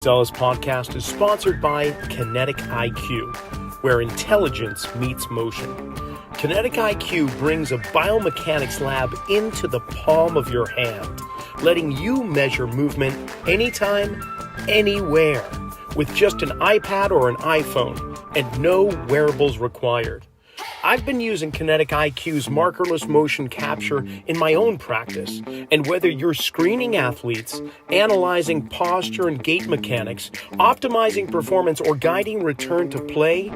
Zelos Podcast is sponsored by Kinetic IQ, where intelligence meets motion. Kinetic IQ brings a biomechanics lab into the palm of your hand, letting you measure movement anytime, anywhere, with just an iPad or an iPhone, and no wearables required. I've been using Kinetic IQ's markerless motion capture in my own practice, and whether you're screening athletes, analyzing posture and gait mechanics, optimizing performance, or guiding return to play,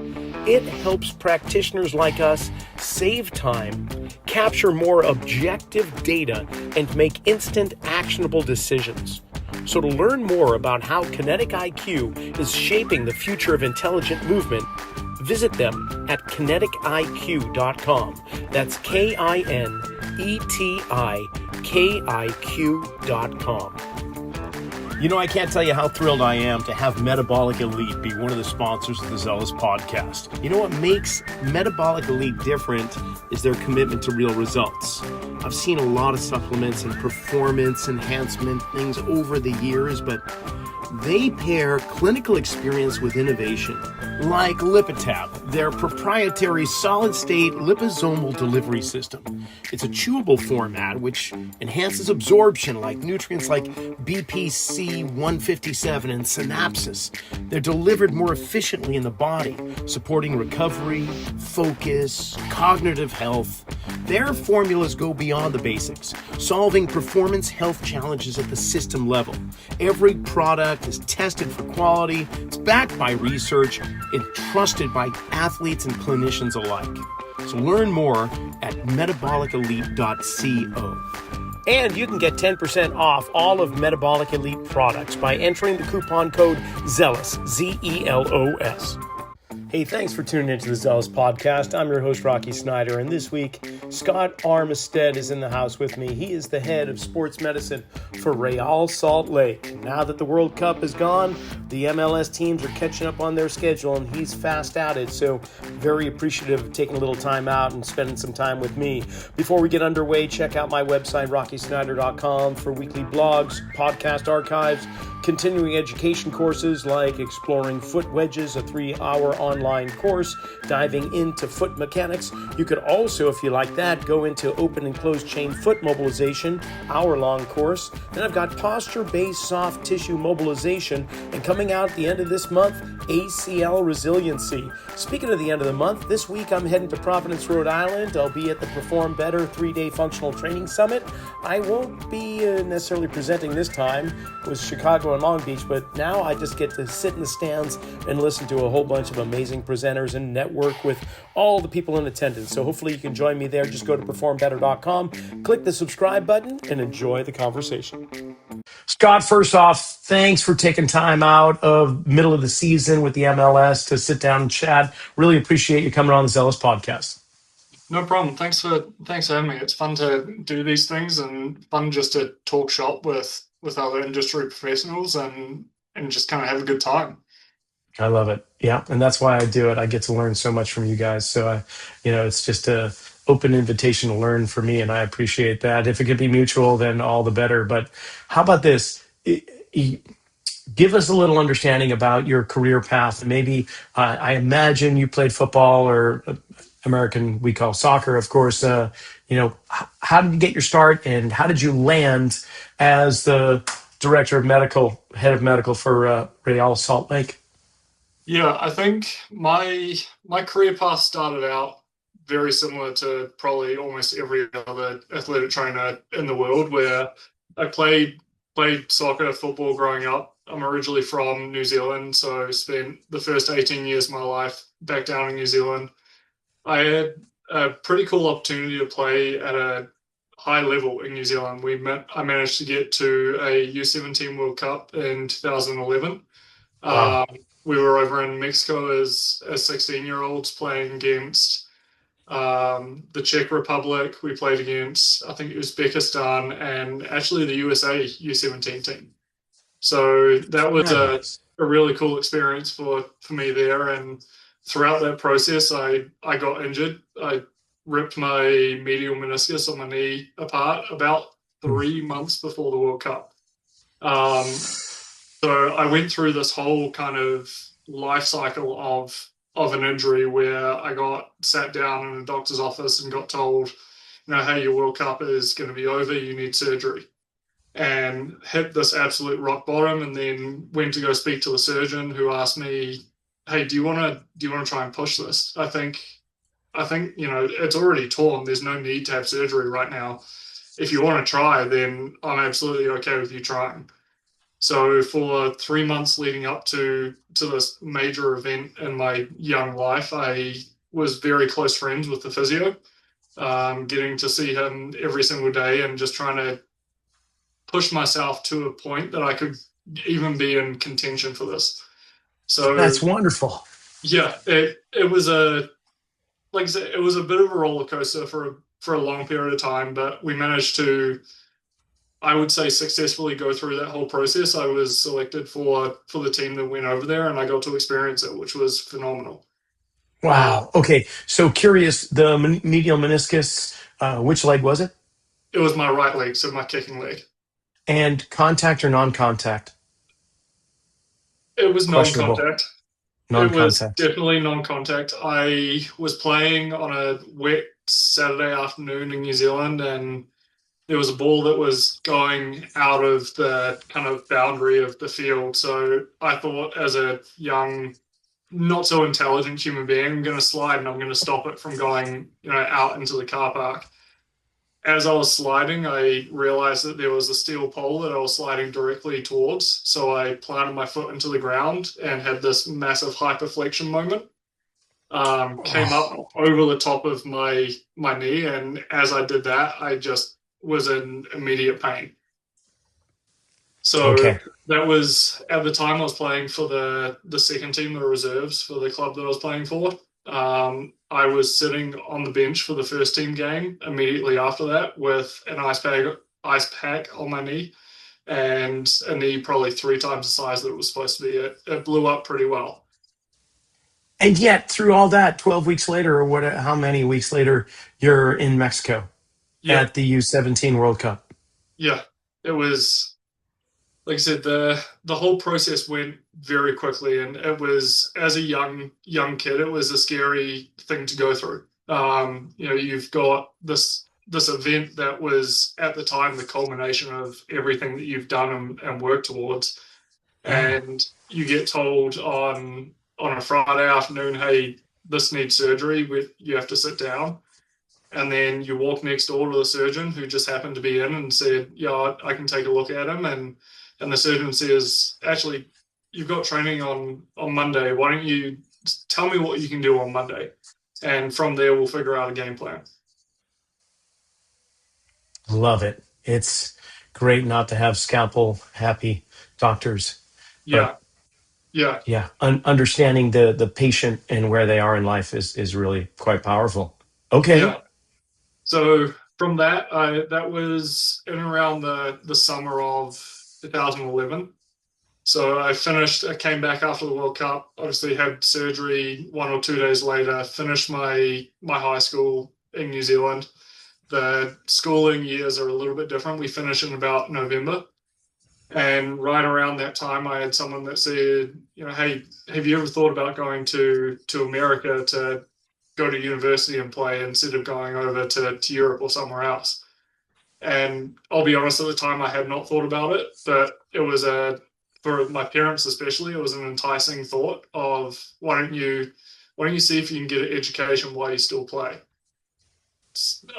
it helps practitioners like us save time, capture more objective data, and make instant actionable decisions. So to learn more about how Kinetic IQ is shaping the future of intelligent movement, visit them at kineticiq.com. That's KINETIKIQ.com. You know, I can't tell you how thrilled I am to have Metabolic Elite be one of the sponsors of the Zelos Podcast. You know what makes Metabolic Elite different is their commitment to real results. I've seen a lot of supplements and performance enhancement things over the years, but they pair clinical experience with innovation, like Lipitab, their proprietary solid-state liposomal delivery system. It's a chewable format which enhances absorption like nutrients like BPC 157 and synapses. They're delivered more efficiently in the body, supporting recovery, focus, cognitive health. Their formulas go beyond the basics, solving performance health challenges at the system level. Every product is tested for quality, it's backed by research, and trusted by athletes and clinicians alike. So learn more at metabolicelite.co. And you can get 10% off all of Metabolic Elite products by entering the coupon code ZELOS, ZELOS. Hey, thanks for tuning into the Zelos Podcast. I'm your host, Rocky Snyder, and this week, Scott Armistead is in the house with me. He is the head of sports medicine for Real Salt Lake. Now that the World Cup is gone, the MLS teams are catching up on their schedule, and he's fast at it, so very appreciative of taking a little time out and spending some time with me. Before we get underway, check out my website, rockysnyder.com, for weekly blogs, podcast archives, continuing education courses like Exploring Foot Wedges, a 3-hour online course diving into foot mechanics. You could also, if you like that, go into Open and Closed Chain Foot Mobilization, hour-long course. Then I've got Posture-Based Soft Tissue Mobilization, and coming out at the end of this month, ACL Resiliency. Speaking of the end of the month, this week I'm heading to Providence, Rhode Island. I'll be at the Perform Better 3-day Functional Training Summit. I won't be necessarily presenting this time. It was Chicago and Long Beach, but now I just get to sit in the stands and listen to a whole bunch of amazing presenters and network with all the people in attendance. So hopefully you can join me there. Just go to performbetter.com, click the subscribe button, and enjoy the conversation. Scott, first off, thanks for taking time out of middle of the season with the MLS to sit down and chat. Really appreciate you coming on the Zelos Podcast. No problem. Thanks for having me. It's fun to do these things and fun just to talk shop with other industry professionals and just kind of have a good time. I love it. Yeah, and that's why I do it. I get to learn so much from you guys. So it's just a open invitation to learn for me, and I appreciate that. If it could be mutual, then all the better. But how about this? Give us a little understanding about your career path. Maybe I imagine you played football, or American we call soccer, of course. How did you get your start, and how did you land as the head of medical for Real Salt Lake? Yeah, I think my career path started out very similar to probably almost every other athletic trainer in the world, where I played soccer, football growing up. I'm originally from New Zealand, so I spent the first 18 years of my life back down in New Zealand. I had a pretty cool opportunity to play at a high level in New Zealand. I managed to get to a U17 World Cup in 2011. Wow. We were over in Mexico as 16-year-olds playing against the Czech Republic. We played against, I think, Uzbekistan and actually the USA U17 team. So that was a really cool experience for me there. And throughout that process, I got injured. I ripped my medial meniscus on my knee apart about 3 months before the World Cup. So I went through this whole kind of life cycle of an injury where I got sat down in a doctor's office and got told, hey, your World Cup is going to be over. You need surgery, and hit this absolute rock bottom. And then went to go speak to the surgeon, who asked me, hey, do you want to try and push this? I think it's already torn. There's no need to have surgery right now. If you want to try, then I'm absolutely okay with you trying. So for 3 months leading up to this major event in my young life, I was very close friends with the physio, getting to see him every single day and just trying to push myself to a point that I could even be in contention for this. So That's wonderful. yeah, it was a like I said, it was a bit of a roller coaster for a long period of time, but we managed to, I would say, successfully go through that whole process. I was selected for the team that went over there, and I got to experience it, which was phenomenal. Wow. Okay. So curious, the medial meniscus, which leg was it? It was my right leg, so my kicking leg. And contact or non-contact? It was Questionable. non-contact. It was Non-contact. definitely non-contact. I was playing on a wet Saturday afternoon in New Zealand, and there was a ball that was going out of the kind of boundary of the field. So I thought, as a young, not so intelligent human being, I'm going to slide and I'm going to stop it from going, out into the car park. As I was sliding, I realized that there was a steel pole that I was sliding directly towards. So I planted my foot into the ground and had this massive hyperflexion moment. Came up Oh, over the top of my knee, and as I did that, I just was in immediate pain. So okay. that was, at the time, I was playing for the second team, the reserves for the club that I was playing for. I was sitting on the bench for the first team game immediately after that with an ice pack on my knee, and a knee probably 3 times the size that it was supposed to be. It blew up pretty well. And yet, through all that, 12 weeks later, or what? How many weeks later, you're in Mexico Yeah, at the U17 World Cup? yeah. It was, like I said, the whole process went very quickly, and it was, as a young kid, it was a scary thing to go through. You've got this event that was at the time the culmination of everything that you've done and worked towards, Yeah. and you get told on a Friday afternoon, hey, this needs surgery. You have to sit down. And then you walk next door to the surgeon, who just happened to be in, and said, yeah, I can take a look at him. And the surgeon says, actually, you've got training on Monday. Why don't you tell me what you can do on Monday? And from there, we'll figure out a game plan. Love it. It's great not to have scalpel happy doctors, Yeah, but yeah, yeah, understanding the patient and where they are in life is really quite powerful. Okay. yeah. So from that was in around the summer of 2011. So I came back after the World Cup, obviously had surgery 1 or 2 days later, finished my high school in New Zealand. The schooling years are a little bit different. We finish in about November. And right around that time, I had someone that said, hey, have you ever thought about going to America to go to university and play instead of going over to Europe or somewhere else? And I'll be honest, at the time, I had not thought about it, but it was for my parents especially, it was an enticing thought of why don't you see if you can get an education while you still play?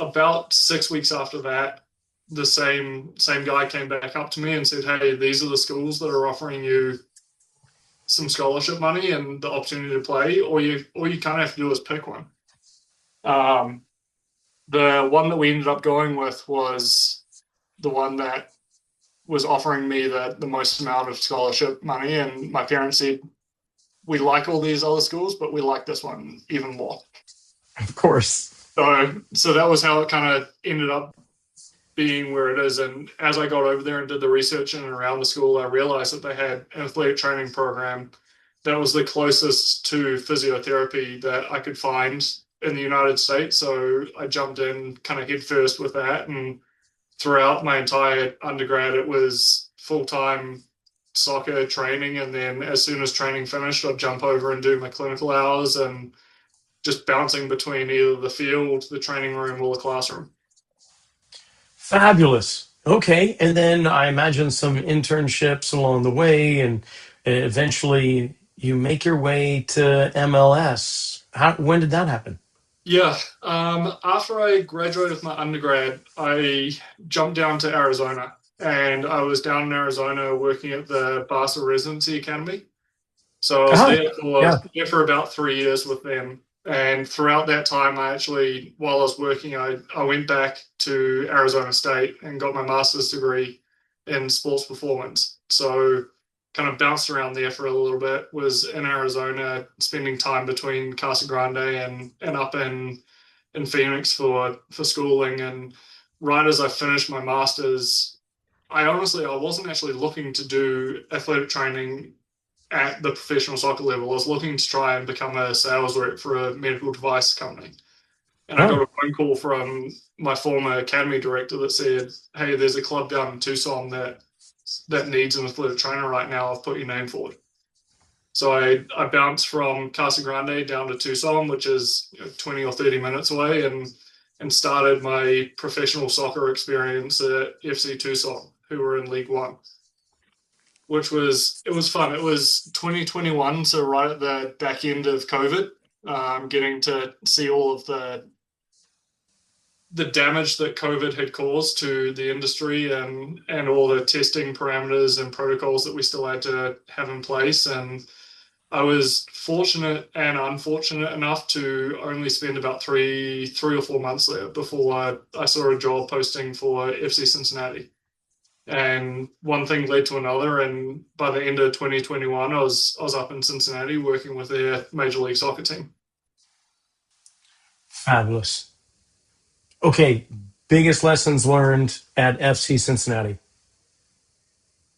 About 6 weeks after that, the same guy came back up to me and said, "Hey, these are the schools that are offering you some scholarship money and the opportunity to play. All you kind of have to do is pick one." Um, the one that we ended up going with was the one that was offering me the most amount of scholarship money, and my parents said, "We like all these other schools, but we like this one even more." Of course. So that was how it kind of ended up being where it is. And as I got over there and did the research in and around the school, I realized that they had an athletic training program that was the closest to physiotherapy that I could find in the United States. So I jumped in kind of head first with that. And throughout my entire undergrad, it was full time soccer training, and then as soon as training finished, I'd jump over and do my clinical hours, and just bouncing between either the field, the training room, or the classroom. Fabulous. Okay. And then I imagine some internships along the way, and eventually you make your way to MLS. When did that happen? Yeah, after I graduated with my undergrad, I jumped down to Arizona, and I was down in Arizona working at the Barca Residency Academy. So I was Ah, yeah. there for about 3 years with them. And throughout that time, while I was working, I went back to Arizona State and got my master's degree in sports performance. So kind of bounced around there for a little bit, was in Arizona, spending time between Casa Grande and up in Phoenix for schooling. And right as I finished my master's, I wasn't actually looking to do athletic training at the professional soccer level. I was looking to try and become a sales rep for a medical device company. And I got Oh, a phone call from my former academy director that said, "Hey, there's a club down in Tucson that needs an athletic trainer right now. I've put your name forward." So I bounced from Casa Grande down to Tucson, which is 20 or 30 minutes away, and started my professional soccer experience at FC Tucson, who were in League One, which was fun. It was 2021, so right at the back end of COVID, getting to see all of the damage that COVID had caused to the industry, and all the testing parameters and protocols that we still had to have in place. And I was fortunate and unfortunate enough to only spend about three or 4 months there before I saw a job posting for FC Cincinnati. And one thing led to another, and by the end of 2021, I was up in Cincinnati working with their Major League Soccer team. fabulous. Okay. Biggest lessons learned at FC Cincinnati.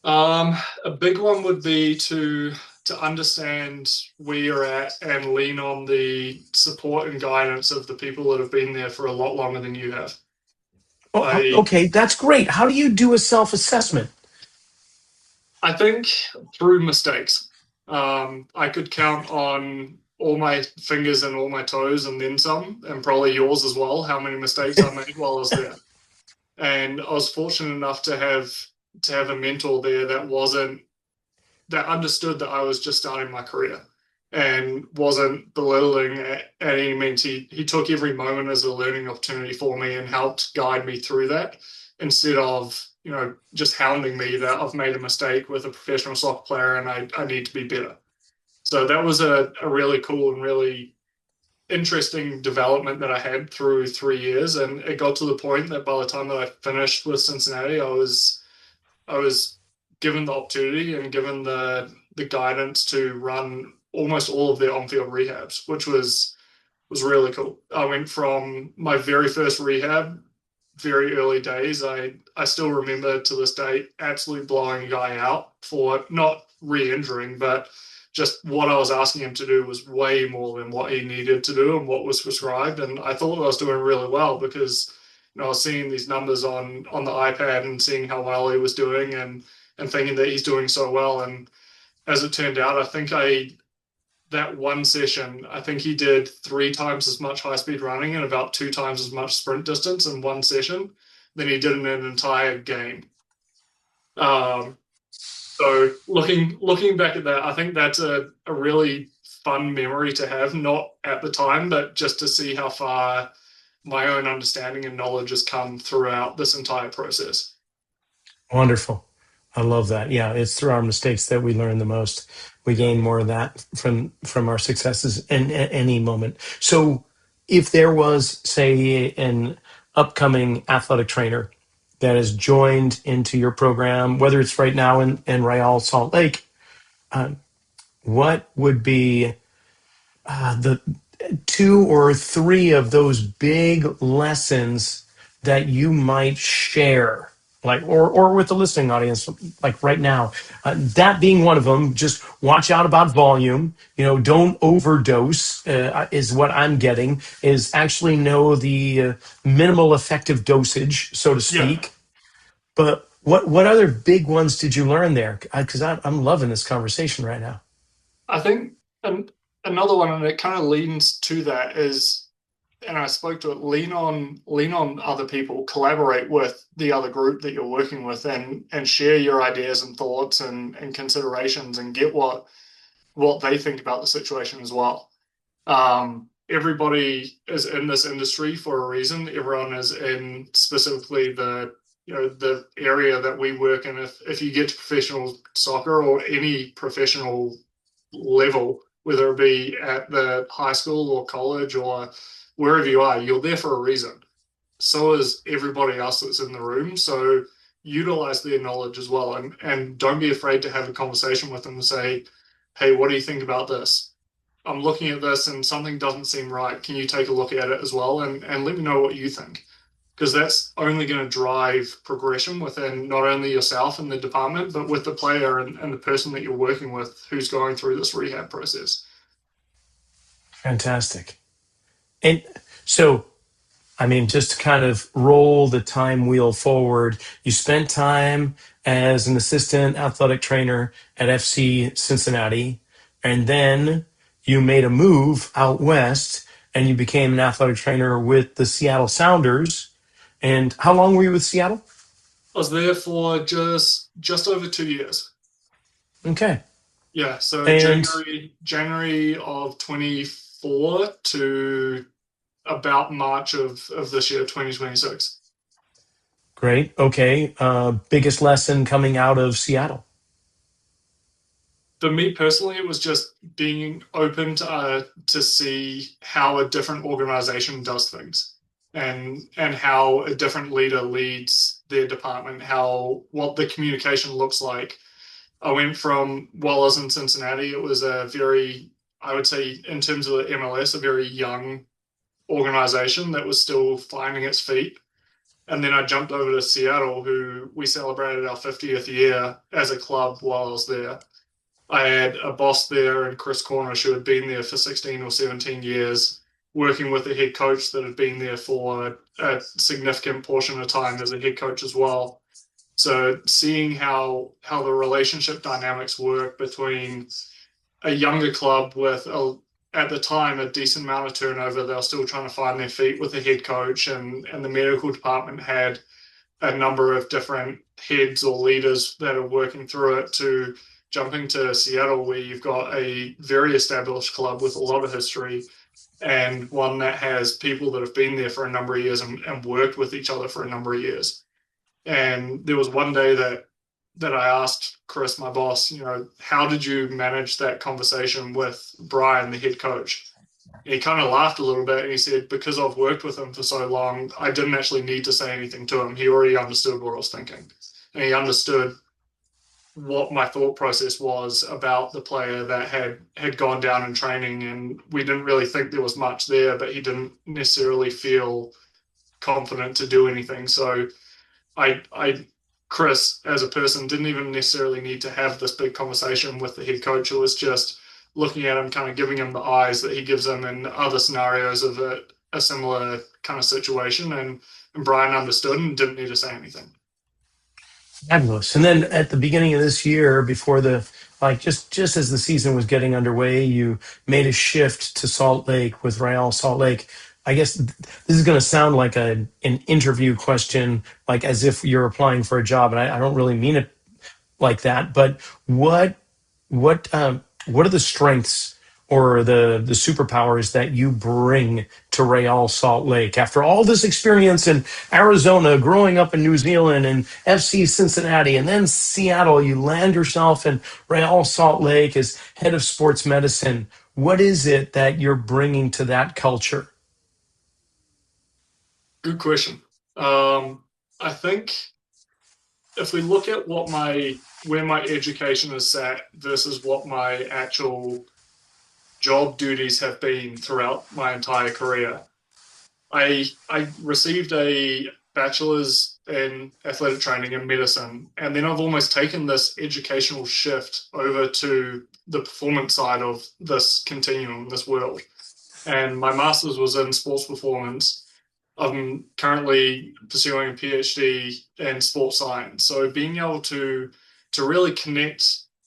A big one would be to understand where you're at and lean on the support and guidance of the people that have been there for a lot longer than you have. I Okay. That's great. How do you do a self assessment? I think through mistakes. I could count on all my fingers and all my toes and then some, and probably yours as well, how many mistakes I made while I was there. And I was fortunate enough to have a mentor there that understood that I was just starting my career and wasn't belittling at any means. He took every moment as a learning opportunity for me and helped guide me through that, instead of just hounding me that I've made a mistake with a professional soccer player and I need to be better. So that was a really cool and really interesting development that I had through 3 years. And it got to the point that by the time that I finished with Cincinnati, I was given the opportunity and given the guidance to run almost all of their on-field rehabs, which was really cool. I went from my very first rehab, very early days. I still remember to this day absolutely blowing a guy out for not re-injuring, but just what I was asking him to do was way more than what he needed to do and what was prescribed. And I thought I was doing really well because I was seeing these numbers on the iPad and seeing how well he was doing, and thinking that he's doing so well. And as it turned out, that one session, I think he did 3 times as much high speed running and about 2 times as much sprint distance in one session than he did in an entire game. So looking back at that, I think that's a really fun memory to have, not at the time, but just to see how far my own understanding and knowledge has come throughout this entire process. Wonderful. I love that. Yeah, it's through our mistakes that we learn the most. We gain more of that from our successes in any moment. So, if there was, say, an upcoming athletic trainer that has joined into your program, whether it's right now in Real Salt Lake, what would be the 2 or 3 of those big lessons that you might share, like, or with the listening audience, like right now? That being one of them. Just watch out about volume. Don't overdose. Is what I'm getting. Is actually know the minimal effective dosage, so to Yeah. speak. But What other big ones did you learn there? Because I'm loving this conversation right now. I think another one, and it kind of leans to that, is, and I spoke to it, lean on other people, collaborate with the other group that you're working with, and share your ideas and thoughts and considerations, and get what they think about the situation as well. Everybody is in this industry for a reason. Everyone is in specifically the area that we work in. If you get to professional soccer or any professional level, whether it be at the high school or college or wherever you are, you're there for a reason. So is everybody else that's in the room. So utilize their knowledge as well, and don't be afraid to have a conversation with them and say, hey, what do you think about this? I'm looking at this and something doesn't seem right. Can you take a look at it as well, and let me know what you think? Because that's only going to drive progression within not only yourself and the department, but with the player and the person that you're working with who's going through this rehab process. Fantastic. And so, I mean, just to kind of roll the time wheel forward, you spent time as an assistant athletic trainer at FC Cincinnati, and then you made a move out west and you became an athletic trainer with the Seattle Sounders. And how long were you with Seattle? I was there for just over 2 years. Okay. Yeah, so And January of 24 to about March of this year, 2026. great. Okay. Biggest lesson coming out of Seattle? For me personally, it was just being open to see how a different organization does things, and how a different leader leads their department, how what the communication looks like. I went from, while I was in Cincinnati, it was a very, I would say, in terms of the MLS, a very young organization that was still finding its feet. And then I jumped over to Seattle, who we celebrated our 50th year as a club while I was there. I had a boss there, and Chris Cornish, who had been there for 16 or 17 years, working with a head coach that had been there for a significant portion of time as a head coach as well. So seeing how the relationship dynamics work between a younger club with at the time a decent amount of turnover, they were still trying to find their feet with the head coach, and the medical department had a number of different heads or leaders that are working through it, to jumping to Seattle, where you've got a very established club with a lot of history, and one that has people that have been there for a number of years and worked with each other for a number of years. And there was one day that I asked Chris, my boss, how did you manage that conversation with Brian, the head coach? And he kind of laughed a little bit, and he said, because I've worked with him for so long, I didn't actually need to say anything to him. He already understood what I was thinking. And he understood what my thought process was about the player that had gone down in training, and we didn't really think there was much there, but he didn't necessarily feel confident to do anything. So Chris, as a person, didn't even necessarily need to have this big conversation with the head coach. It was just looking at him, kind of giving him the eyes that he gives him in other scenarios of a similar kind of situation. And Brian understood and didn't need to say anything. Fabulous. And then at the beginning of this year, before just as the season was getting underway, you made a shift to Salt Lake with Real Salt Lake. I guess this is going to sound like an interview question, like as if you're applying for a job, and I don't really mean it like that. But what are the strengths or the superpowers that you bring to Real Salt Lake after all this experience in Arizona, growing up in New Zealand, and FC Cincinnati, and then Seattle? You land yourself in Real Salt Lake as head of sports medicine. What is it that you're bringing to that culture? Good question. I think if we look at where my education is set versus what my actual job duties have been throughout my entire career, I received a bachelor's in athletic training and medicine, and then I've almost taken this educational shift over to the performance side of this continuum, this world. And my master's was in sports performance, I'm currently pursuing a PhD in sports science. So being able to really connect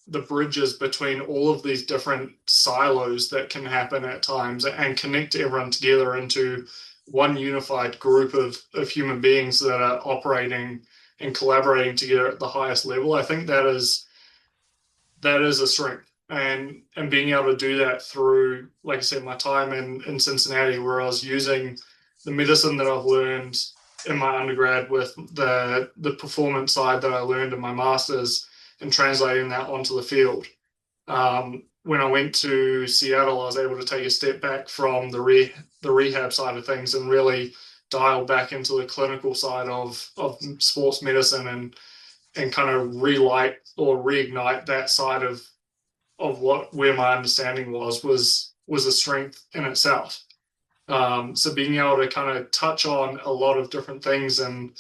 the bridges between all of these different silos that can happen at times and connect everyone together into one unified group of human beings that are operating and collaborating together at the highest level, I think that is a strength. And being able to do that through, like I said, my time in Cincinnati, where I was using the medicine that I've learned in my undergrad with the performance side that I learned in my master's and translating that onto the field. When I went to Seattle, I was able to take a step back from the rehab side of things and really dial back into the clinical side of sports medicine and kind of relight or reignite that side of where my understanding was a strength in itself. So being able to kind of touch on a lot of different things and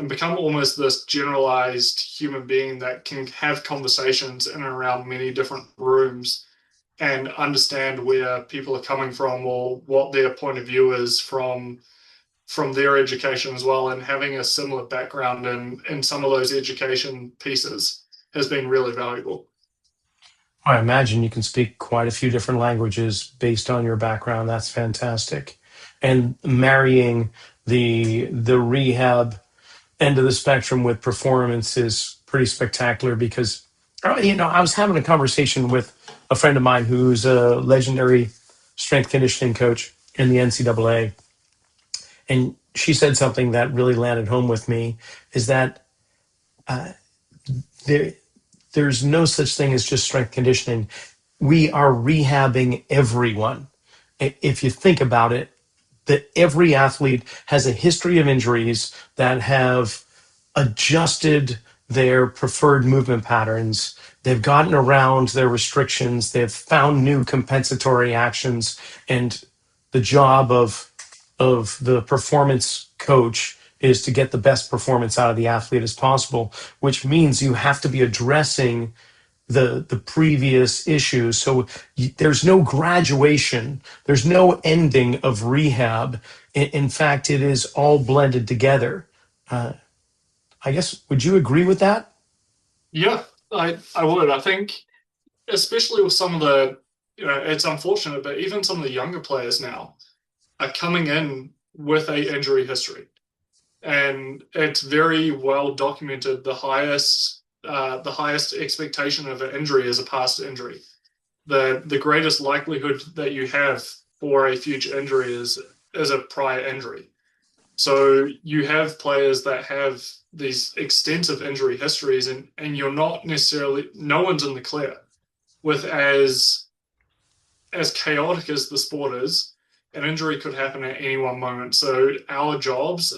become almost this generalized human being that can have conversations in and around many different rooms and understand where people are coming from or what their point of view is from their education as well, and having a similar background in some of those education pieces has been really valuable. I imagine you can speak quite a few different languages based on your background. That's fantastic. And marrying the rehab end of the spectrum with performance is pretty spectacular because, I was having a conversation with a friend of mine who's a legendary strength conditioning coach in the NCAA. And she said something that really landed home with me, is that there's no such thing as just strength conditioning. We are rehabbing everyone. If you think about it, that every athlete has a history of injuries that have adjusted their preferred movement patterns. They've gotten around their restrictions. They've found new compensatory actions. And the job of the performance coach is to get the best performance out of the athlete as possible, which means you have to be addressing the previous issues. So there's no graduation, there's no ending of rehab. In fact, it is all blended together. I guess, would you agree with that? Yeah, I would. I think, especially with some of the, it's unfortunate, but even some of the younger players now are coming in with a injury history, and it's very well documented. The highest expectation of an injury is a past injury. The greatest likelihood that you have for a future injury is a prior injury. So you have players that have these extensive injury histories, and you're not necessarily, no one's in the clear with as chaotic as the sport is. An injury could happen at any one moment. So our jobs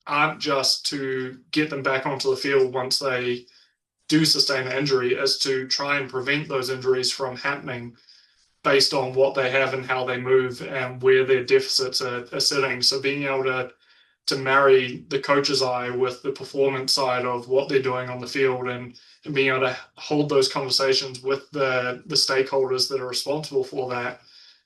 aren't just to get them back onto the field once they do sustain an injury, as to try and prevent those injuries from happening based on what they have and how they move and where their deficits are sitting. So being able to marry the coach's eye with the performance side of what they're doing on the field and being able to hold those conversations with the stakeholders that are responsible for that,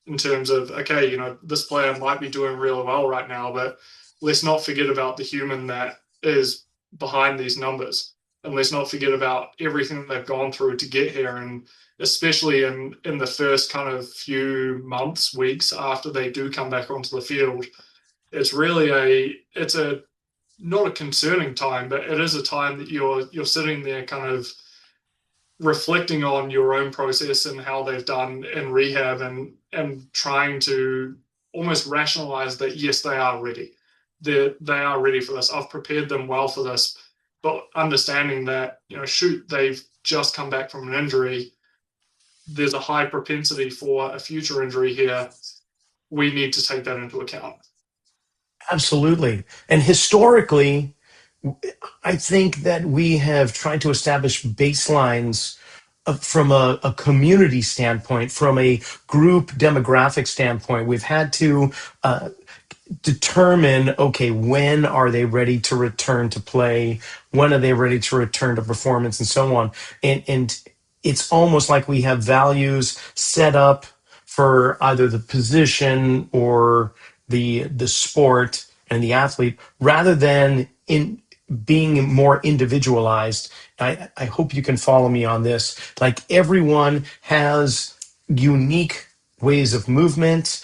in terms of, okay, this player might be doing really well right now, but let's not forget about the human that is behind these numbers. And let's not forget about everything that they've gone through to get here. And especially in the first kind of few months, weeks after they do come back onto the field, it's really it's not a concerning time, but it is a time that you're sitting there kind of reflecting on your own process and how they've done in rehab, and trying to almost rationalize that, yes, they are ready. They are ready for this. I've prepared them well for this. But understanding that, they've just come back from an injury, there's a high propensity for a future injury here. We need to take that into account. Absolutely. And historically, I think that we have tried to establish baselines from a community standpoint, from a group demographic standpoint. We've had to determine, okay, when are they ready to return to play? When are they ready to return to performance, and so on? And it's almost like we have values set up for either the position or the sport, and the athlete, rather than in being more individualized. I hope you can follow me on this. Like, everyone has unique ways of movement,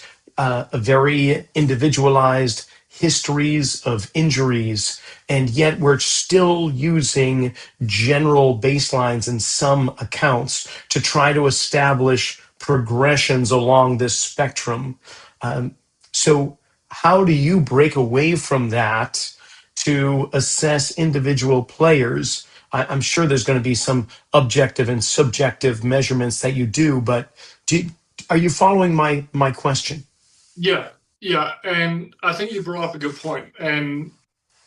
very individualized histories of injuries, and yet we're still using general baselines in some accounts to try to establish progressions along this spectrum. So, how do you break away from that to assess individual players? I'm sure there's going to be some objective and subjective measurements that you do, but are you following my question? Yeah, yeah, and I think you brought up a good point, and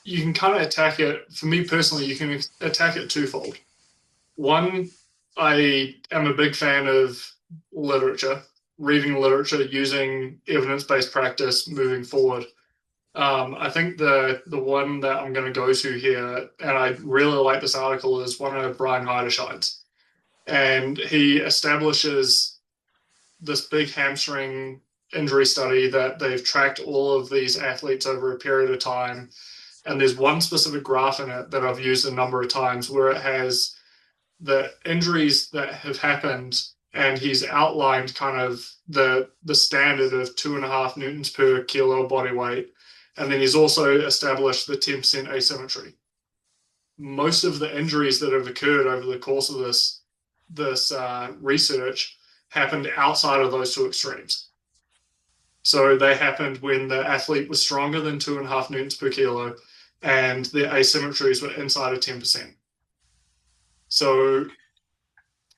you can kind of attack it. For me personally, you can attack it twofold. One, I am a big fan of literature, reading literature, using evidence-based practice moving forward. I think the one that I'm going to go to here, and I really like this article, is one of Brian Heiderschein's, and he establishes this big hamstring injury study that they've tracked all of these athletes over a period of time. And there's one specific graph in it that I've used a number of times where it has the injuries that have happened, and he's outlined kind of the standard of 2.5 newtons per kilo body weight. And then he's also established the 10% asymmetry. Most of the injuries that have occurred over the course of this research happened outside of those two extremes. So they happened when the athlete was stronger than 2.5 newtons per kilo, and their asymmetries were inside of 10%. So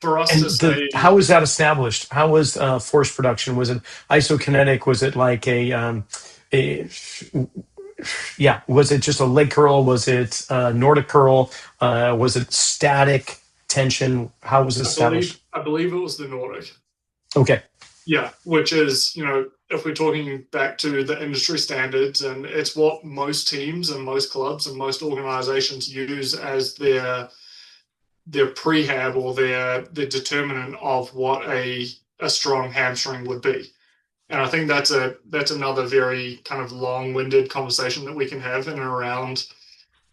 for us to say, how was that established? How was force production? Was it isokinetic? Was it like a yeah? Was it just a leg curl? Was it Nordic curl? Was it static tension? How was it established? I believe it was the Nordic. Okay. Yeah, which is, if we're talking back to the industry standards, and it's what most teams and most clubs and most organizations use as their prehab or their determinant of what a strong hamstring would be. And I think that's another very kind of long-winded conversation that we can have in and around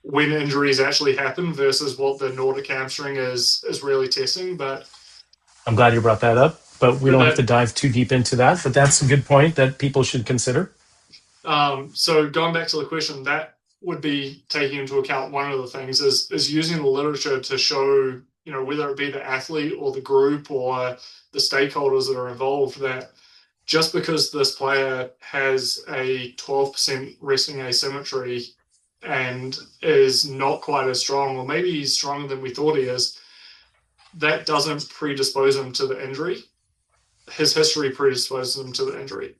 when injuries actually happen versus what the Nordic hamstring is really testing. But I'm glad you brought that up, but we don't have to dive too deep into that. But that's a good point that people should consider. So going back to the question, that would be taking into account one of the things is using the literature to show, whether it be the athlete or the group or the stakeholders that are involved, that just because this player has a 12% resting asymmetry and is not quite as strong, or maybe he's stronger than we thought he is, that doesn't predispose him to the injury. His history predisposes him to the injury.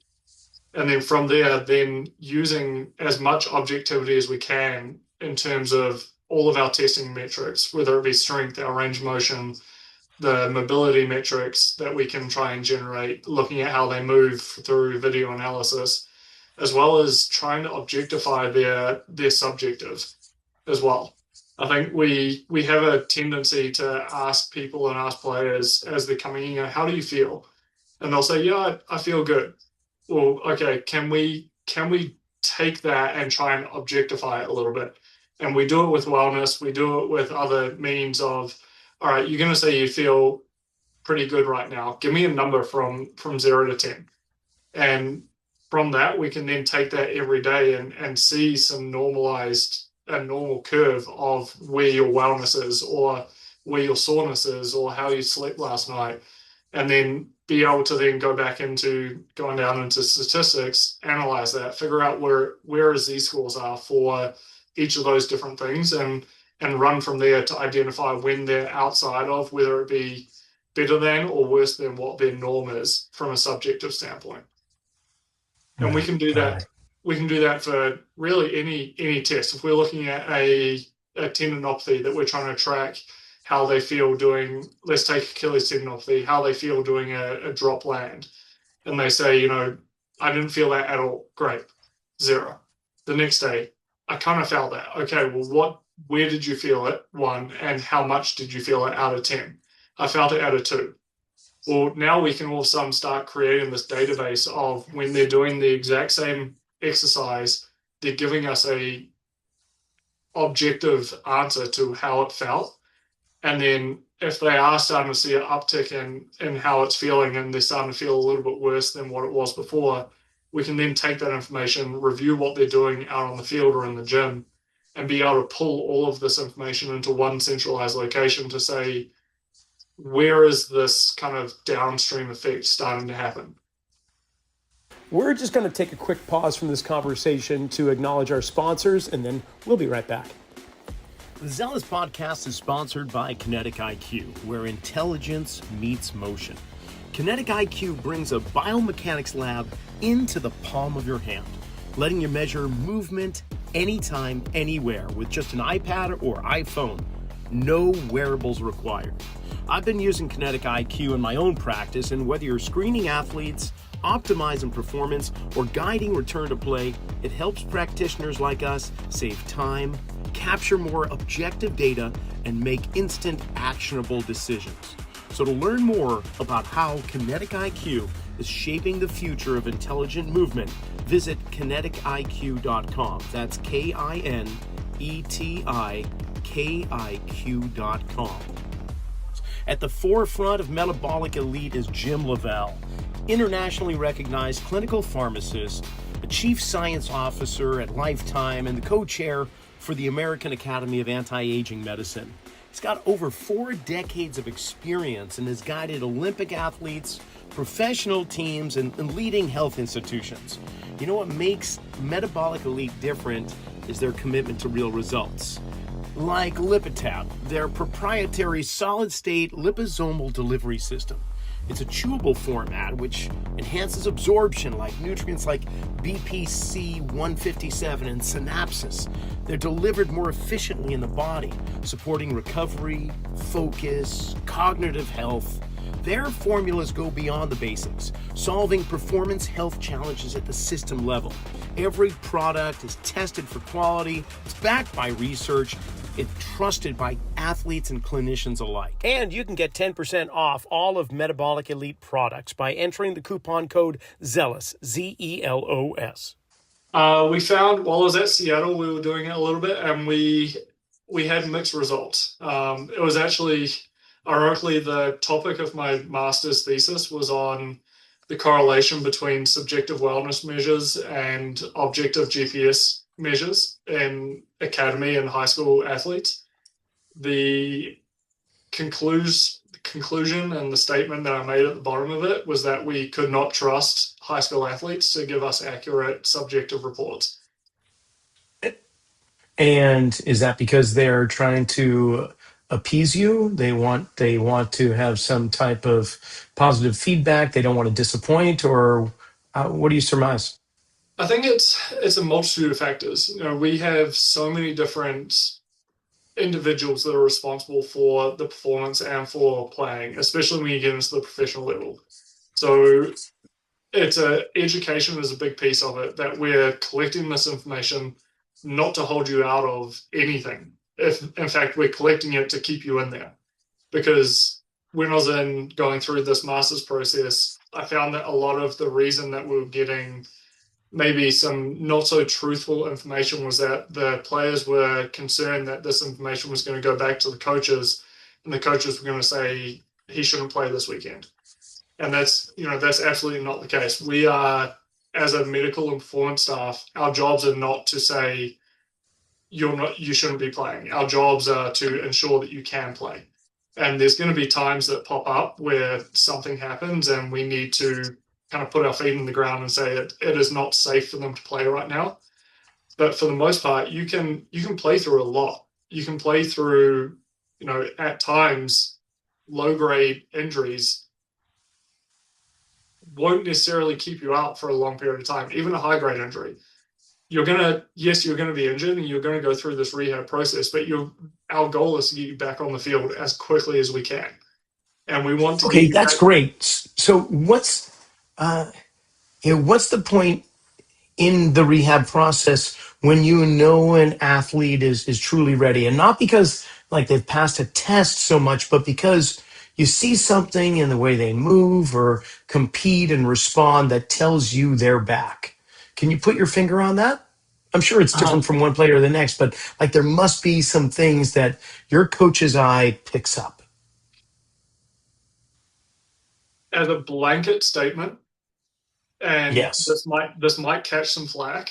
And then from there, then using as much objectivity as we can in terms of all of our testing metrics, whether it be strength, our range of motion, the mobility metrics that we can try and generate, looking at how they move through video analysis, as well as trying to objectify their subjective as well. I think we have a tendency to ask people and ask players as they're coming in, how do you feel? And they'll say, yeah, I feel good. Well, okay, can we take that and try and objectify it a little bit? And we do it with wellness. We do it with other means of, all right, you're going to say you feel pretty good right now. Give me a number from 0 to 10. And from that, we can then take that every day and see some a normal curve of where your wellness is, or where your soreness is, or how you slept last night. And then be able to then go back into going down into statistics, analyze that, figure out where Z scores are for each of those different things, and run from there to identify when they're outside of, whether it be better than or worse than what their norm is from a subjective standpoint. And we can do that. We can do that for really any test. If we're looking at a tendinopathy that we're trying to track how they feel doing, let's take Achilles tendinopathy, how they feel doing a drop land. And they say, I didn't feel that at all. Great. 0. The next day, I kind of felt that. Okay, well, where did you feel it? 1, and how much did you feel it out of 10? I felt it out of 2. Well, now we can all of a sudden start creating this database of when they're doing the exact same exercise, they're giving us a objective answer to how it felt. And then if they are starting to see an uptick in how it's feeling and they're starting to feel a little bit worse than what it was before, we can then take that information, review what they're doing out on the field or in the gym, and be able to pull all of this information into one centralized location to say, where is this kind of downstream effect starting to happen? We're just going to take a quick pause from this conversation to acknowledge our sponsors, and then we'll be right back. The Zelos Podcast is sponsored by Kinetic IQ, where intelligence meets motion. Kinetic IQ brings a biomechanics lab into the palm of your hand, letting you measure movement anytime, anywhere with just an iPad or iPhone. No wearables required. I've been using Kinetic IQ in my own practice, and whether you're screening athletes, optimizing performance, or guiding return to play, it helps practitioners like us save time, capture more objective data, and make instant actionable decisions. So to learn more about how Kinetic IQ is shaping the future of intelligent movement, visit kinetikiq.com. That's KINETIKIQ.com. At the forefront of metabolic elite is Jim Lavelle, internationally recognized clinical pharmacist, a chief science officer at Lifetime, and the co-chair for the American Academy of Anti-Aging Medicine. He's got over 4 decades of experience and has guided Olympic athletes, professional teams, and leading health institutions. You know what makes Metabolic Elite different is their commitment to real results. Like LipidTab, their proprietary solid-state liposomal delivery system. It's a chewable format which enhances absorption like nutrients like BPC 157 and synapses. They're delivered more efficiently in the body, supporting recovery, focus, cognitive health. Their formulas go beyond the basics, solving performance health challenges at the system level. Every product is tested for quality, it's backed by research, it's trusted by athletes and clinicians alike. And you can get 10% off all of Metabolic Elite products by entering the coupon code ZELOS, ZELOS. We found while I was at Seattle, we were doing it a little bit, and we had mixed results. It was actually, ironically, the topic of my master's thesis was on the correlation between subjective wellness measures and objective GPS measures in academy and high school athletes. The conclusion and the statement that I made at the bottom of it was that we could not trust high school athletes to give us accurate subjective reports. And is that because they're trying to appease you? They want to have some type of positive feedback. They don't want to disappoint, or what do you surmise? I think it's a multitude of factors. You know, we have so many different individuals that are responsible for the performance and for playing, especially when you get into the professional level. So education is a big piece of it, that we're collecting this information not to hold you out of anything. If in fact we're collecting it to keep you in there. Because when I was going through this master's process, I found that a lot of the reason that we were getting maybe some not so truthful information was that the players were concerned that this information was going to go back to the coaches, and the coaches were going to say he shouldn't play this weekend. And that's absolutely not the case. We are, as a medical and performance staff, our jobs are not to say you shouldn't be playing. Our jobs are to ensure that you can play. And there's going to be times that pop up where something happens and we need to kind of put our feet in the ground and say it is not safe for them to play right now. But for the most part, you can play through a lot. You can play through, at times, low-grade injuries won't necessarily keep you out for a long period of time. Even a high-grade injury, you're going to be injured and you're going to go through this rehab process, but our goal is to get you back on the field as quickly as we can. And we want to. Okay, that's great. So what's the point in the rehab process when you know an athlete is truly ready? And not because like they've passed a test so much, but because you see something in the way they move or compete and respond that tells you they're back. Can you put your finger on that? I'm sure it's different from one player to the next, but like there must be some things that your coach's eye picks up. As a blanket statement, and Yes. this might catch some flack,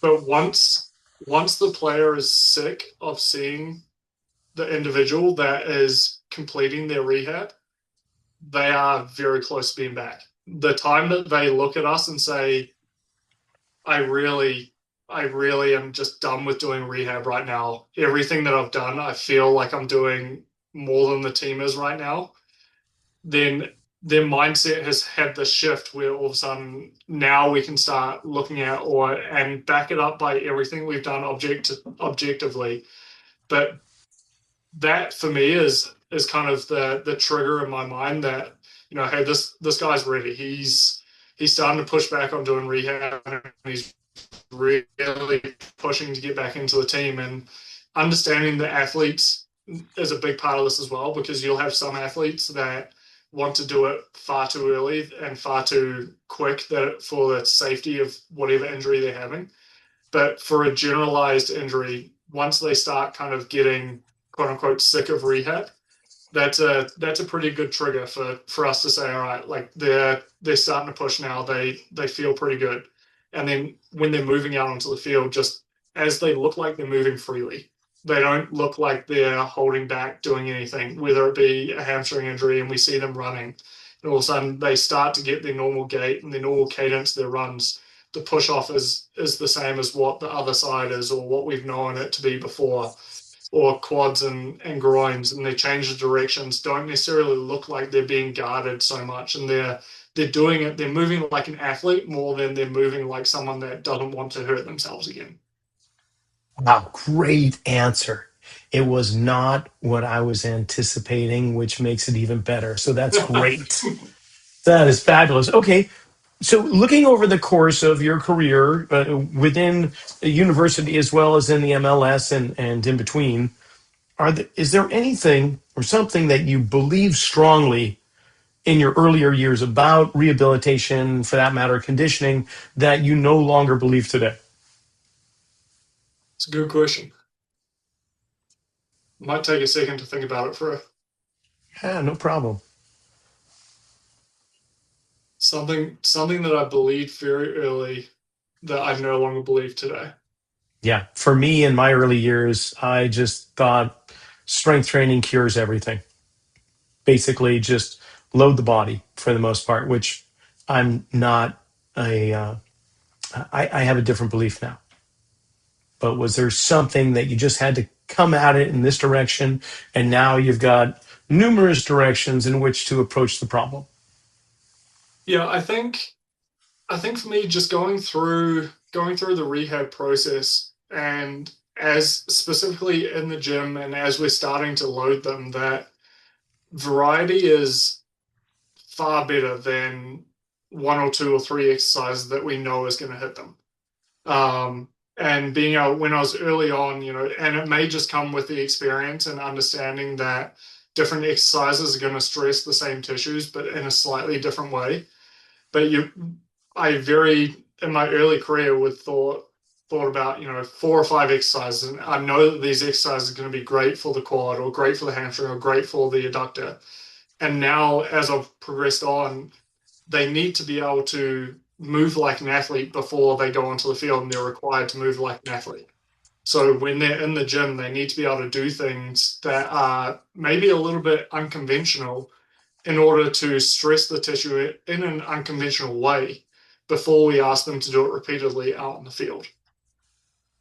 but once the player is sick of seeing the individual that is completing their rehab, they are very close to being back. The time that they look at us and say, I really, I really am just done with doing rehab right now. Everything that I've done, I feel like I'm doing more than the team is right now. Then their mindset has had the shift where all of a sudden now we can start looking at or and back it up by everything we've done objectively. But that for me is kind of the trigger in my mind that hey, this guy's ready. He's starting to push back on doing rehab, and he's really pushing to get back into the team. And understanding the athletes is a big part of this as well, because you'll have some athletes that want to do it far too early and far too quick that for the safety of whatever injury they're having. But for a generalized injury, once they start kind of getting quote unquote sick of rehab, that's a pretty good trigger for us to say, all right, like they're starting to push now. They feel pretty good. And then when they're moving out onto the field, just as they look like they're moving freely, they don't look like they're holding back doing anything, whether it be a hamstring injury and we see them running. And all of a sudden they start to get their normal gait and their normal cadence, their runs. The push off is the same as what the other side is or what we've known it to be before, or quads and groins, and they change the directions, don't necessarily look like they're being guarded so much, and they're doing it, they're moving like an athlete more than they're moving like someone that doesn't want to hurt themselves again. Wow, great answer. It was not what I was anticipating, which makes it even better. So that's great. That is fabulous. Okay, so looking over the course of your career within the university as well as in the MLS and in between, is there anything or something that you believe strongly in your earlier years about rehabilitation, for that matter, conditioning, that you no longer believe today? It's a good question. Might take a second to think about it for Yeah, no problem. something that I believed very early that I no longer believe today. Yeah, for me in my early years, I just thought strength training cures everything. Basically, just load the body for the most part, which I'm not a. I have a different belief now. But was there something that you just had to come at it in this direction, and now you've got numerous directions in which to approach the problem? Yeah, I think for me, just going through the rehab process, and as specifically in the gym and as we're starting to load them, that variety is far better than one or two or three exercises that we know is going to hit them. And being able, when I was early on, and it may just come with the experience and understanding that different exercises are going to stress the same tissues, but in a slightly different way. But I very in my early career would thought about four or five exercises, and I know that these exercises are going to be great for the quad or great for the hamstring or great for the adductor. And now, as I've progressed on, they need to be able to move like an athlete before they go onto the field, and they're required to move like an athlete. So when they're in the gym, they need to be able to do things that are maybe a little bit unconventional in order to stress the tissue in an unconventional way before we ask them to do it repeatedly out in the field.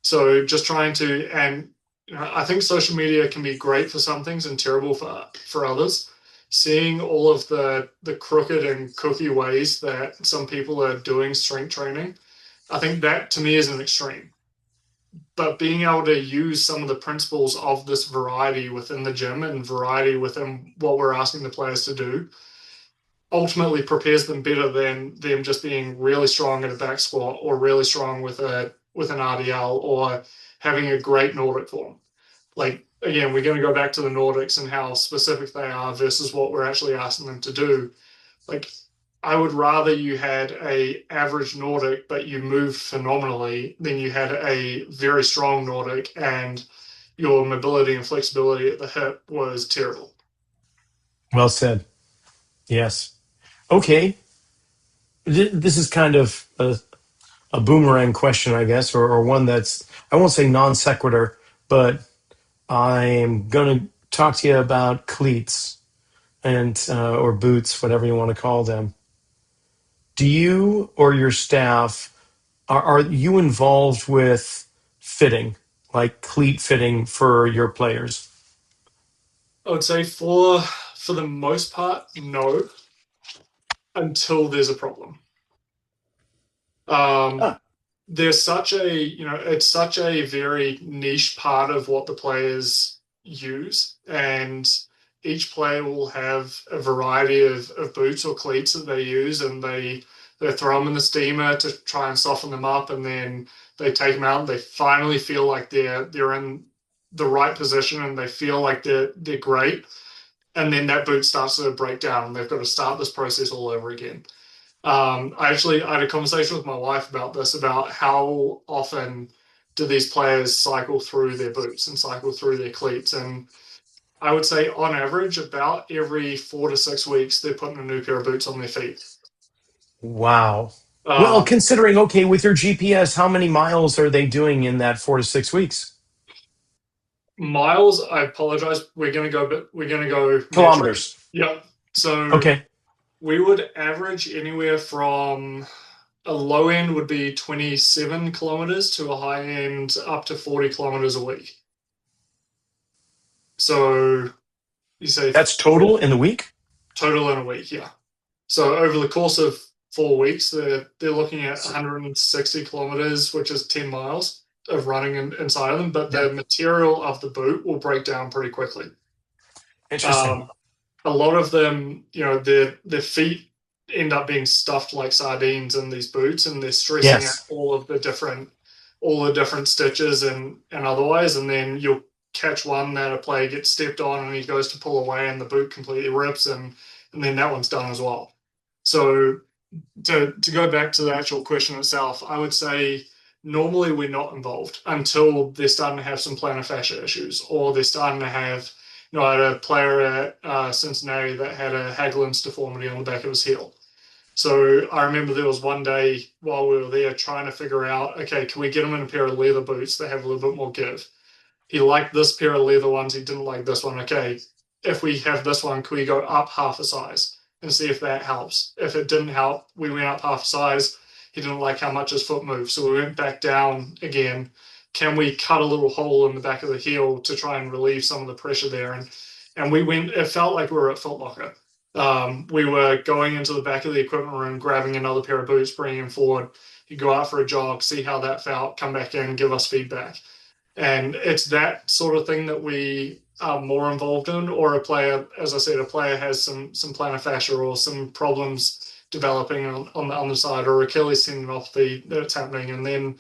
So just trying to, and I think social media can be great for some things and terrible for others. Seeing all of the crooked and cookie ways that some people are doing strength training, I think that to me is an extreme. But being able to use some of the principles of this variety within the gym and variety within what we're asking the players to do ultimately prepares them better than them just being really strong at a back squat or really strong with an RDL or having a great Nordic form. Like again, we're going to go back to the Nordics and how specific they are versus what we're actually asking them to do. Like I would rather you had a average Nordic, but you moved phenomenally, than you had a very strong Nordic and your mobility and flexibility at the hip was terrible. Well said. Yes. Okay. This is kind of a boomerang question, I guess, or one that's, I won't say non sequitur, but I'm going to talk to you about cleats and or boots, whatever you want to call them. Do you or your staff are you involved with fitting, like cleat fitting for your players? I would say for the most part, no, until there's a problem. Ah, There's such a, it's such a very niche part of what the players use, and each player will have a variety of boots or cleats that they use, and they throw them in the steamer to try and soften them up, and then they take them out and they finally feel like they're in the right position and they feel like they're great, and then that boot starts to break down and they've got to start this process all over again. I had a conversation with my wife about this, about how often do these players cycle through their boots and cycle through their cleats. And I would say on average, about every 4 to 6 weeks, they're putting a new pair of boots on their feet. wow. Well, Um, considering, okay, with your GPS, how many miles are they doing in that 4 to 6 weeks? Miles, I apologize. We're gonna go metric. Kilometers. Yep. So Okay. we would average anywhere from a low end would be 27 kilometers to a high end up to 40 kilometers a week. So you say That's total in the week? total in a week, yeah. So over the course of 4 weeks, they're looking at 160 kilometers, which is 10 miles of running inside of them. But Yeah. the material of the boot will break down pretty quickly. Interesting. Um, a lot of them, their feet end up being stuffed like sardines in these boots, and they're stressing out Yes. all the different stitches and otherwise, and then you'll catch one that a player gets stepped on and he goes to pull away and the boot completely rips, and then that one's done as well. So to go back to the actual question itself, I would say normally we're not involved until they're starting to have some plantar fascia issues, or they're starting to have, I had a player at Cincinnati that had a Hageland's deformity on the back of his heel. So I remember there was one day while we were there trying to figure out, okay, can we get him in a pair of leather boots that have a little bit more give? He liked this pair of leather ones. He didn't like this one. Okay, if we have this one, can we go up half a size and see if that helps? If it didn't help, we went up half a size. He didn't like how much his foot moved. So we went back down again. Can we cut a little hole in the back of the heel to try and relieve some of the pressure there? And we went, it felt like we were at Foot Locker. We were going into the back of the equipment room, grabbing another pair of boots, bringing them forward. You go out for a jog, see how that felt, come back in, give us feedback. And it's that sort of thing that we are more involved in, or a player, as I said, a player has some plantar fascia or some problems developing on the underside, or Achilles tendinopathy that's happening, and then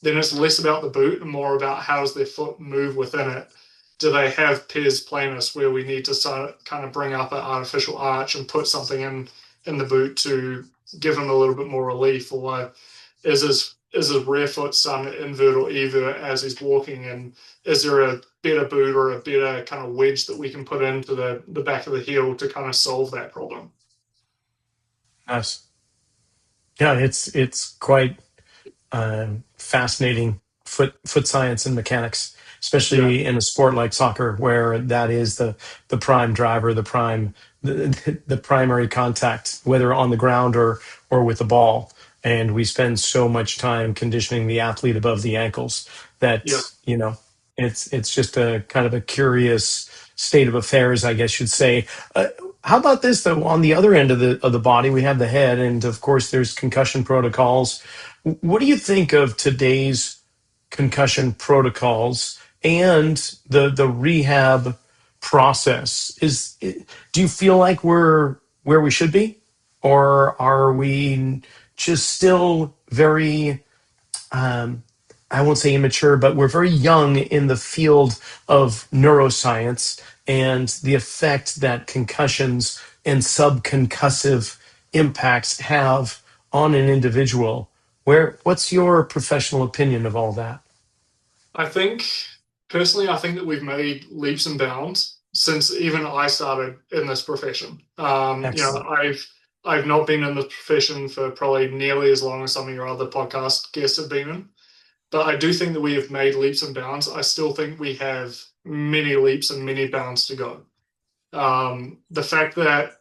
it's less about the boot and more about how does their foot move within it. Do they have pes planus where we need to start kind of bring up an artificial arch and put something in the boot to give them a little bit more relief, or is his rear foot starting to invert or evert as he's walking, and is there a better boot or a better kind of wedge that we can put into the back of the heel to kind of solve that problem? Nice. Yeah, it's quite fascinating foot science and mechanics, Yeah, especially in a sport like soccer, where that is the prime driver, the primary contact, whether on the ground or with the ball. And we spend so much time conditioning the athlete above the ankles yeah, that it's just a kind of a curious state of affairs, I guess you'd say. How about this though? On the other end of the body, we have the head, and of course, there's concussion protocols. What do you think of today's concussion protocols and the rehab process? Do you feel like we're where we should be, or are we just still very I won't say immature, but we're very young in the field of neuroscience and the effect that concussions and subconcussive impacts have on an individual. What's your professional opinion of all that? I think personally, I think that we've made leaps and bounds since even I started in this profession. Excellent. I've not been in the profession for probably nearly as long as some of your other podcast guests have been in, but I do think that we have made leaps and bounds. I still think we have many leaps and many bounds to go. The fact that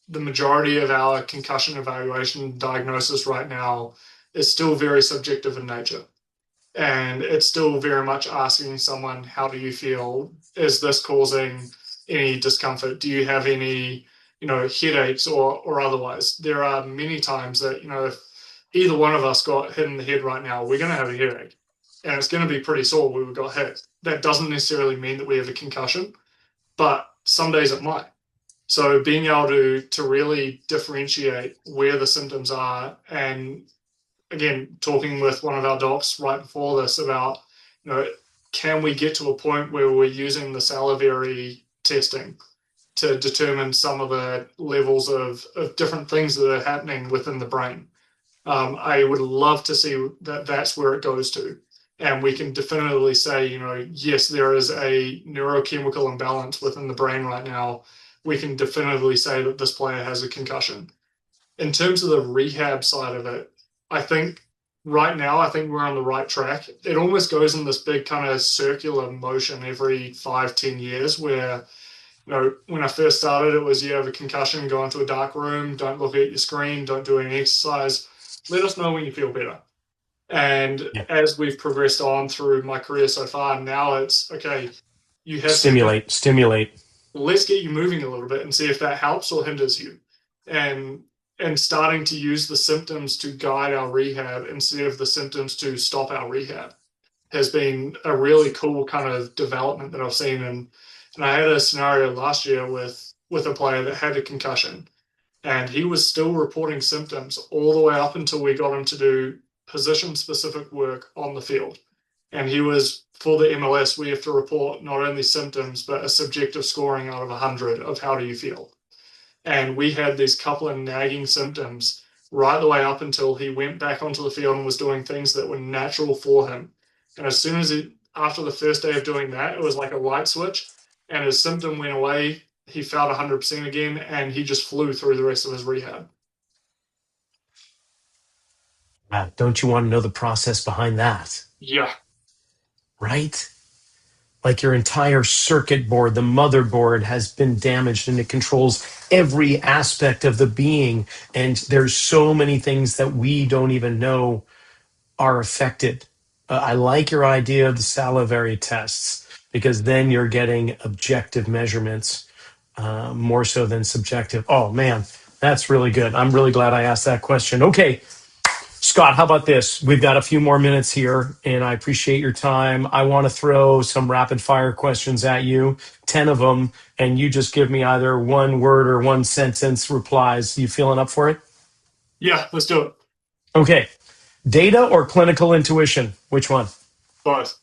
the majority of our concussion evaluation diagnosis right now is still very subjective in nature. And it's still very much asking someone, how do you feel? Is this causing any discomfort? Do you have any, headaches or otherwise? There are many times that, if either one of us got hit in the head right now, we're going to have a headache and it's going to be pretty sore where we got hit. That doesn't necessarily mean that we have a concussion, but some days it might. So being able to really differentiate where the symptoms are, and again, talking with one of our docs right before this about, you know, can we get to a point where we're using the salivary testing to determine some of the levels of different things that are happening within the brain? I would love to see that that's where it goes to. And we can definitively say, yes, there is a neurochemical imbalance within the brain right now. We can definitively say that this player has a concussion. In terms of the rehab side of it, I think right now, I think we're on the right track. It almost goes in this big kind of circular motion every 5, 10 years where, when I first started, it was you have a concussion, go into a dark room, don't look at your screen, don't do any exercise. Let us know when you feel better. And Yeah. as we've progressed on through my career so far, now it's okay, you have symptoms. Stimulate. Let's get you moving a little bit and see if that helps or hinders you. And starting to use the symptoms to guide our rehab instead of the symptoms to stop our rehab has been a really cool kind of development that I've seen. And I had a scenario last year with a player that had a concussion, and he was still reporting symptoms all the way up until we got him to do position specific work on the field. And he was, for the MLS, we have to report not only symptoms, but a subjective scoring out of 100 of how do you feel. And we had these couple of nagging symptoms right the way up until he went back onto the field and was doing things that were natural for him. And as soon as after the first day of doing that, it was like a light switch, and his symptom went away. He felt 100% again, and he just flew through the rest of his rehab. Don't you want to know the process behind that? Yeah, Right? Like your entire circuit board, the motherboard has been damaged and it controls every aspect of the being. And there's so many things that we don't even know are affected. I like your idea of the salivary tests because then you're getting objective measurements more so than subjective. Oh man, that's really good. I'm really glad I asked that question. Okay, Scott, how about this? We've got a few more minutes here, and I appreciate your time. I want to throw some rapid fire questions at you, 10 of them, and you just give me either one word or one sentence replies. You feeling up for it? yeah, let's do it. Okay. Data or clinical intuition? Which one? Both.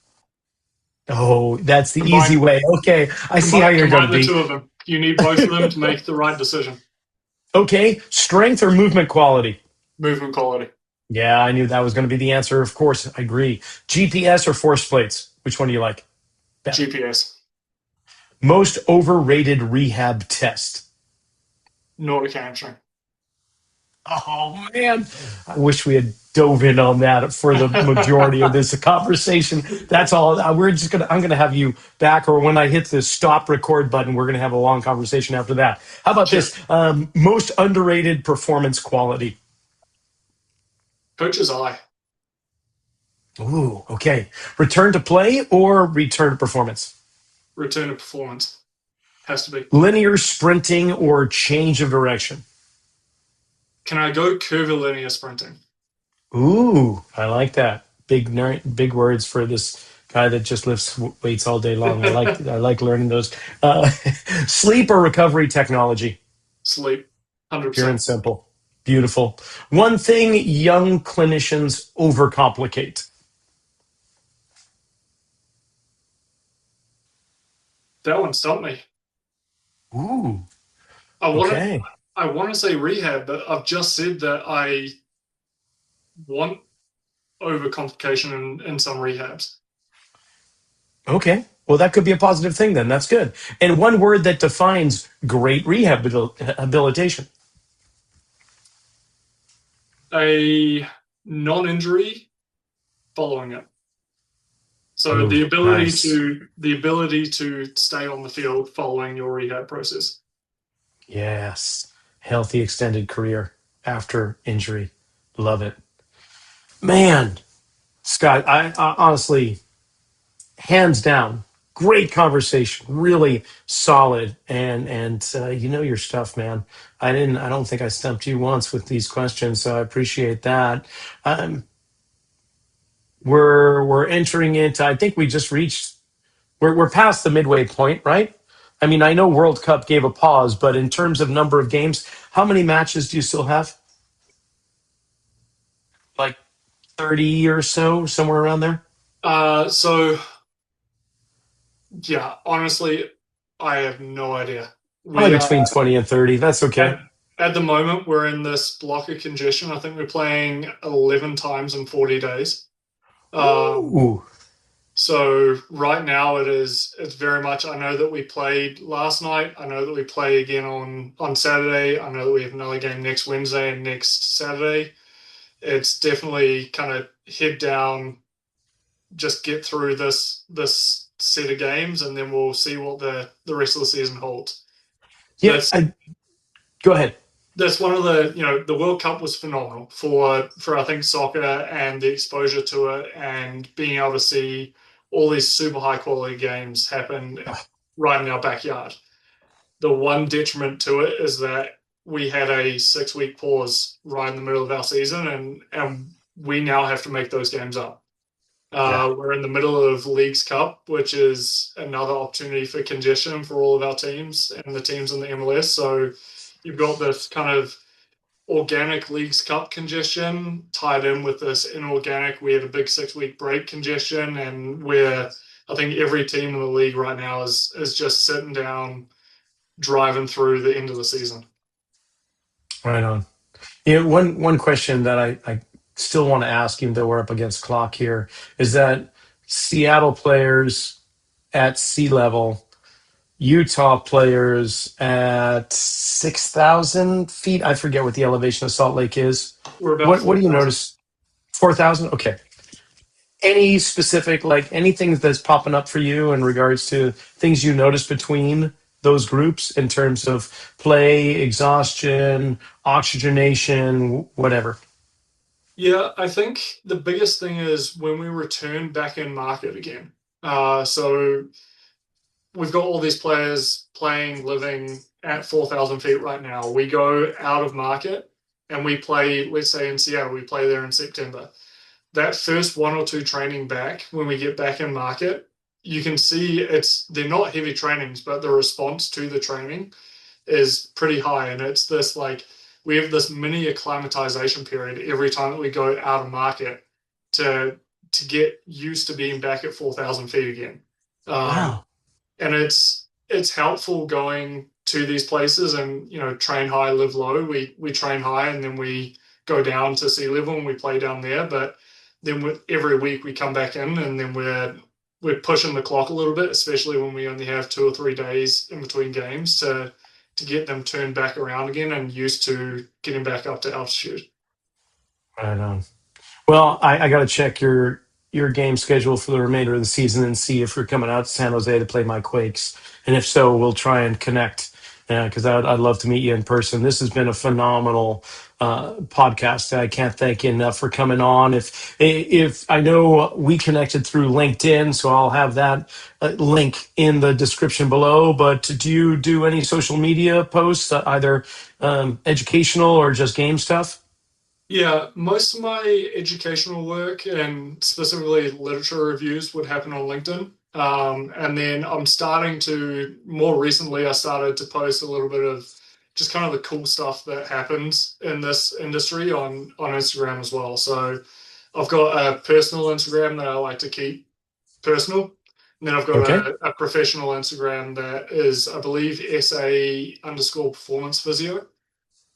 Oh, that's the easy Combine, way. Okay. I see how you're going combine to the be. two of them. You need both of them to make the right decision. Okay. Strength or movement quality? Movement quality. Yeah, I knew that was going to be the answer. Of course, I agree. GPS or force plates? Which one do you like better? GPS. Most overrated rehab test. Nordic hamstring. Oh man, I wish we had dove in on that for the majority of this conversation. That's all. I'm gonna have you back, or when I hit the stop record button, we're gonna have a long conversation after that. How about Sure. this? Most underrated performance quality. Coach's eye. Ooh, okay. Return to play or return to performance. Return to performance. Has to be. Linear sprinting or change of direction. Can I go curvilinear sprinting? Ooh, I like that. Big words for this guy that just lifts weights all day long. I like learning those. Uh, sleep or recovery technology. Sleep. Pure 100%. and simple. Beautiful. One thing young clinicians overcomplicate. That one stumped me. Ooh, I want to okay. I want to say rehab, but I've just said that I want overcomplication in some rehabs. Okay. Well, that could be a positive thing then. That's good. And one word that defines great rehabilitation. A non-injury following it. So Oh, nice. the ability to stay on the field following your rehab process. Yes. Healthy extended career after injury. Love it. Man, Scott, I honestly, hands down, great conversation, really solid, and you know your stuff, man. I don't think I stumped you once with these questions, so I appreciate that. Um, we're entering into, I think we just reached, we're past the midway point, right? I mean, I know World Cup gave a pause, but in terms of number of games, how many matches do you still have? Like 30 or so, somewhere around there? So yeah, honestly, I have no idea. We Probably are between 20 and 30. That's okay. at at the moment we're in this block of congestion. I think we're playing 11 times in 40 days. Um, Ooh, so right now it's very much. I know that we played last night. I know that we play again on Saturday. I know that we have another game next Wednesday and next Saturday. It's definitely kind of head down, just get through this set of games, and then we'll see what the rest of the season holds. yeah. That's Go ahead. that's one of the World Cup was phenomenal for I think soccer and the exposure to it and being able to see all these super high quality games happen right in our backyard. The one detriment to it is that we had a 6 week pause right in the middle of our season, and we now have to make those games up. Yeah, We're in the middle of Leagues Cup, which is another opportunity for congestion for all of our teams and the teams in the MLS. So you've got this kind of organic Leagues Cup congestion tied in with this inorganic. We had a big 6 week break congestion, and where I think every team in the league right now is just sitting down, driving through the end of the season. right on. One question that I still want to ask, even though we're up against clock here, is that Seattle players at sea level, Utah players at 6,000 feet. I forget what the elevation of Salt Lake is. We're about What do you 4,000. notice? 4,000? Okay. Any specific, like anything that's popping up for you in regards to things you notice between those groups in terms of play, exhaustion, oxygenation, whatever? Yeah, I think the biggest thing is when we return back in market again. So we've got all these players playing, living at 4,000 feet right now. We go out of market and we play, let's say in Seattle, we play there in September. That first one or two training back, when we get back in market, you can see they're not heavy trainings, but the response to the training is pretty high. And it's this like, we have this mini acclimatization period every time that we go out of market to to get used to being back at 4,000 feet again. Um, Wow. and it's helpful going to these places and train high, live low. We train high and then we go down to sea level and we play down there. But then every week we come back in and then we're pushing the clock a little bit, especially when we only have 2 or 3 days in between games to get them turned back around again and used to getting back up to altitude. Right on. Well, I got to check your game schedule for the remainder of the season and see if you're coming out to San Jose to play my Quakes, and if so, we'll try and connect because I'd love to meet you in person. This has been a phenomenal podcast. I can't thank you enough for coming on. If I know we connected through LinkedIn, so I'll have that link in the description below. But do you do any social media posts, either educational or just game stuff? Yeah, most of my educational work and specifically literature reviews would happen on LinkedIn. And then more recently, I started to post a little bit of just kind of the cool stuff that happens in this industry on Instagram as well. So I've got a personal Instagram that I like to keep personal. And then I've got Okay. a professional Instagram that is, I believe, SA underscore performance physio.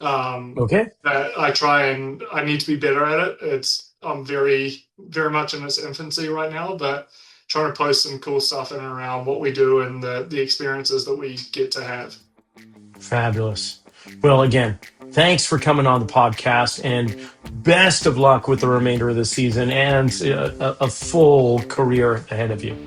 Okay. That I need to be better at it. I'm very, very much in its infancy right now, but trying to post some cool stuff in and around what we do and the experiences that we get to have. Fabulous. Well, again, thanks for coming on the podcast, and best of luck with the remainder of the season and a full career ahead of you.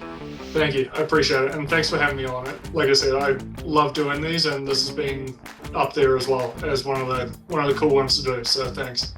Thank you. I appreciate it. And thanks for having me on it. Like I said, I love doing these, and this has been up there as well as one of the cool ones to do. So thanks.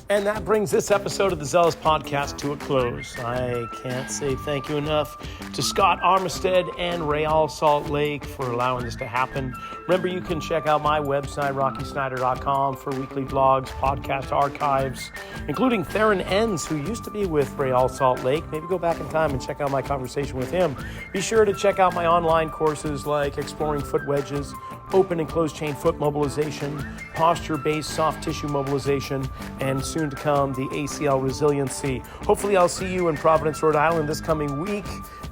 And that brings this episode of the Zelos Podcast to a close. I can't say thank you enough to Scott Armistead and Real Salt Lake for allowing this to happen. Remember, you can check out my website, rockysnyder.com, for weekly blogs, podcast archives, including Theron Enns, who used to be with Real Salt Lake. Maybe go back in time and check out my conversation with him. Be sure to check out my online courses like Exploring Foot Wedges, Open and Closed Chain Foot Mobilization, Posture-Based Soft Tissue Mobilization, and soon to come, the ACL Resiliency. Hopefully I'll see you in Providence, Rhode Island this coming week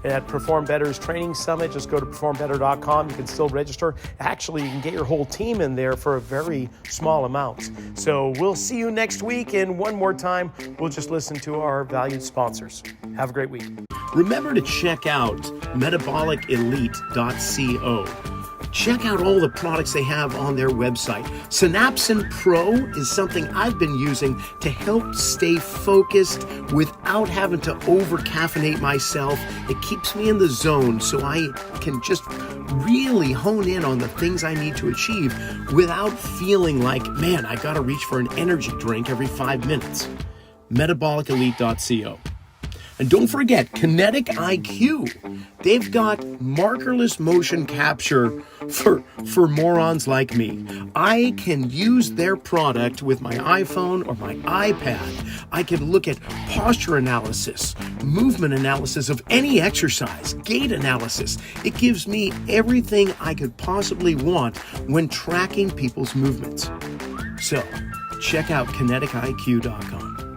at Perform Better's Training Summit. Just go to performbetter.com. You can still register. Actually, you can get your whole team in there for a very small amount. So we'll see you next week. And one more time, we'll just listen to our valued sponsors. Have a great week. Remember to check out metabolicelite.co. Check out all the products they have on their website. Synapsin Pro is something I've been using to help stay focused without having to over-caffeinate myself. It keeps me in the zone so I can just really hone in on the things I need to achieve without feeling like, man, I gotta reach for an energy drink every 5 minutes. Metabolicelite.co. And don't forget, Kinetic IQ. They've got markerless motion capture for morons like me. I can use their product with my iPhone or my iPad. I can look at posture analysis, movement analysis of any exercise, gait analysis. It gives me everything I could possibly want when tracking people's movements. So, check out kineticiq.com.